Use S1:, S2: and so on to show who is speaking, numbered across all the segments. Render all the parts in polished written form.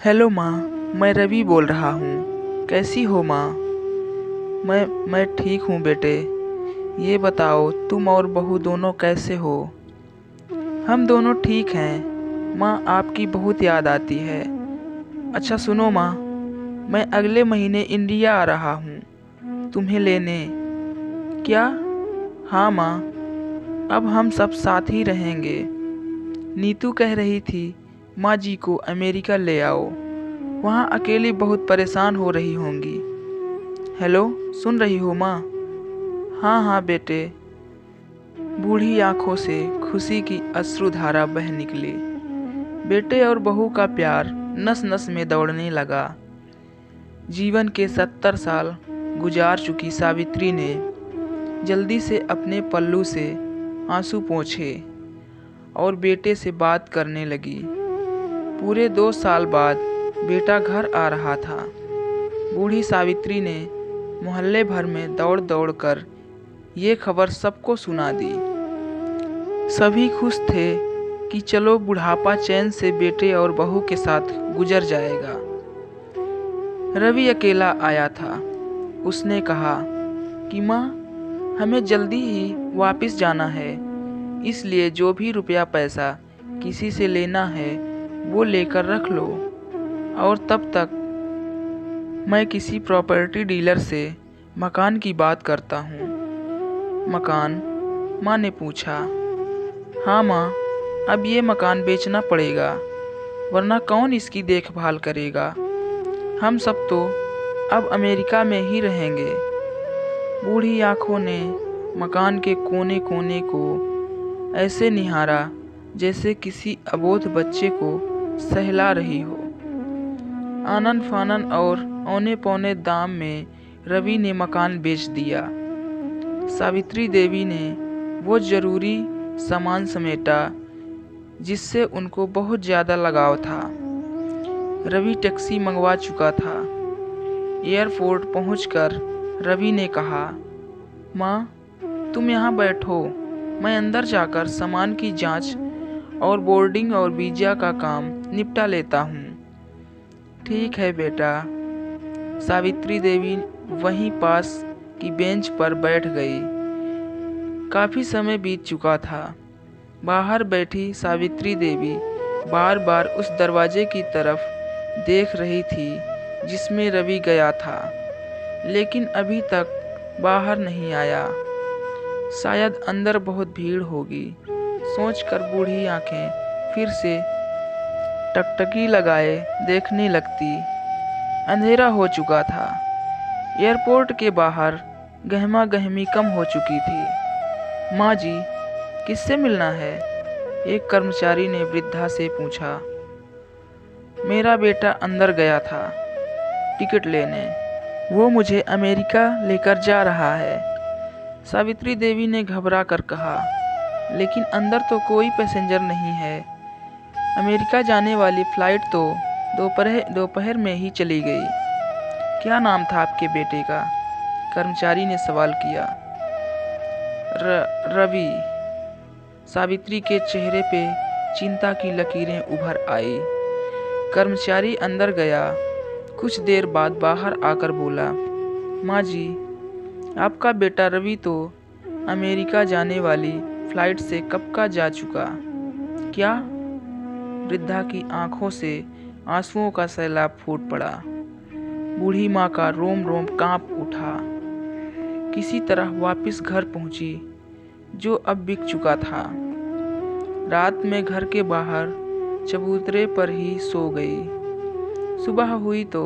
S1: Hello माँ। मैं रवि बोल रहा हूँ। कैसी हो माँ? मैं ठीक हूँ बेटे। ये बताओ तुम और बहू दोनों कैसे हो? हम दोनों ठीक हैं माँ। आपकी बहुत याद आती है। अच्छा सुनो माँ, मैं अगले महीने इंडिया आ रहा हूँ तुम्हें लेने। क्या? हाँ माँ, अब हम सब साथ ही रहेंगे। नीतू कह रही थी माँ जी को अमेरिका ले आओ, वहाँ अकेली बहुत परेशान हो रही होंगी। हेलो, सुन रही हो माँ? हाँ हाँ बेटे। बूढ़ी आंखों से खुशी की अश्रुधारा बह निकली। बेटे और बहू का प्यार नस नस में दौड़ने लगा। जीवन के 70 साल गुजार चुकी सावित्री ने जल्दी से अपने पल्लू से आंसू पोंछे और बेटे से बात करने लगी। पूरे 2 साल बाद बेटा घर आ रहा था। बूढ़ी सावित्री ने मोहल्ले भर में दौड़ दौड़ कर ये खबर सबको सुना दी। सभी खुश थे कि चलो बुढ़ापा चैन से बेटे और बहू के साथ गुजर जाएगा। रवि अकेला आया था। उसने कहा कि माँ, हमें जल्दी ही वापस जाना है, इसलिए जो भी रुपया पैसा किसी से लेना है वो लेकर रख लो, और तब तक मैं किसी प्रॉपर्टी डीलर से मकान की बात करता हूँ। मकान? माँ ने पूछा। हाँ माँ, अब ये मकान बेचना पड़ेगा, वरना कौन इसकी देखभाल करेगा? हम सब तो अब अमेरिका में ही रहेंगे। बूढ़ी आंखों ने मकान के कोने कोने को ऐसे निहारा जैसे किसी अबोध बच्चे को सहला रही हो। आनन फानन और औने पौने दाम में रवि ने मकान बेच दिया। सावित्री देवी ने वो जरूरी सामान समेटा जिससे उनको बहुत ज़्यादा लगाव था। रवि टैक्सी मंगवा चुका था। एयरपोर्ट पहुंचकर रवि ने कहा, माँ, तुम यहाँ बैठो, मैं अंदर जाकर सामान की जांच और बोर्डिंग और वीज़ा का काम निपटा लेता हूँ। ठीक है बेटा। सावित्री देवी वहीं पास की बेंच पर बैठ गई। काफ़ी समय बीत चुका था। बाहर बैठी सावित्री देवी बार बार उस दरवाजे की तरफ देख रही थी जिसमें रवि गया था, लेकिन अभी तक बाहर नहीं आया। शायद अंदर बहुत भीड़ होगी, सोचकर बूढ़ी आंखें फिर से टकटकी लगाए देखने लगती। अंधेरा हो चुका था। एयरपोर्ट के बाहर गहमा गहमी कम हो चुकी थी। माँ जी, किससे मिलना है? एक कर्मचारी ने वृद्धा से पूछा। मेरा बेटा अंदर गया था टिकट लेने, वो मुझे अमेरिका लेकर जा रहा है, सावित्री देवी ने घबरा कर कहा। लेकिन अंदर तो कोई पैसेंजर नहीं है। अमेरिका जाने वाली फ़्लाइट तो दोपहर में ही चली गई। क्या नाम था आपके बेटे का? कर्मचारी ने सवाल किया। रवि। सावित्री के चेहरे पे चिंता की लकीरें उभर आई। कर्मचारी अंदर गया। कुछ देर बाद बाहर आकर बोला, माँ जी, आपका बेटा रवि तो अमेरिका जाने वाली फ़्लाइट से कब का जा चुका। क्या? वृद्धा की आंखों से आंसुओं का सैलाब फूट पड़ा। बूढ़ी माँ का रोम रोम कांप उठा। किसी तरह वापस घर पहुंची, जो अब बिक चुका था। रात में घर के बाहर चबूतरे पर ही सो गई। सुबह हुई तो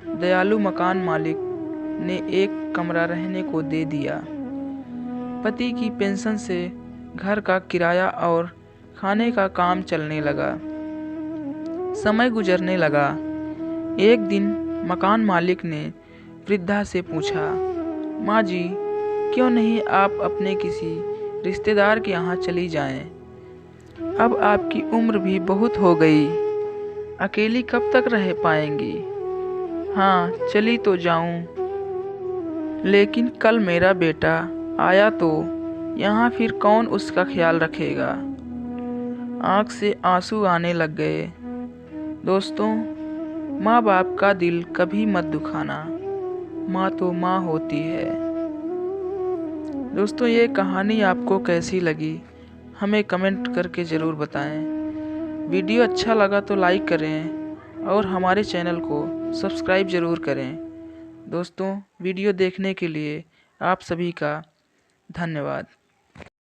S1: दयालु मकान मालिक ने एक कमरा रहने को दे दिया। पति की पेंशन से घर का किराया और खाने का काम चलने लगा। समय गुजरने लगा। एक दिन मकान मालिक ने वृद्धा से पूछा, माँ जी, क्यों नहीं आप अपने किसी रिश्तेदार के यहाँ चली जाएं? अब आपकी उम्र भी बहुत हो गई, अकेली कब तक रह पाएंगी? हाँ, चली तो जाऊं, लेकिन कल मेरा बेटा आया तो यहाँ फिर कौन उसका ख्याल रखेगा? आँख से आंसू आने लग गए। दोस्तों, माँ बाप का दिल कभी मत दुखाना, माँ तो माँ होती है। दोस्तों, ये कहानी आपको कैसी लगी हमें कमेंट करके ज़रूर बताएं। वीडियो अच्छा लगा तो लाइक करें और हमारे चैनल को सब्सक्राइब ज़रूर करें। दोस्तों, वीडियो देखने के लिए आप सभी का धन्यवाद।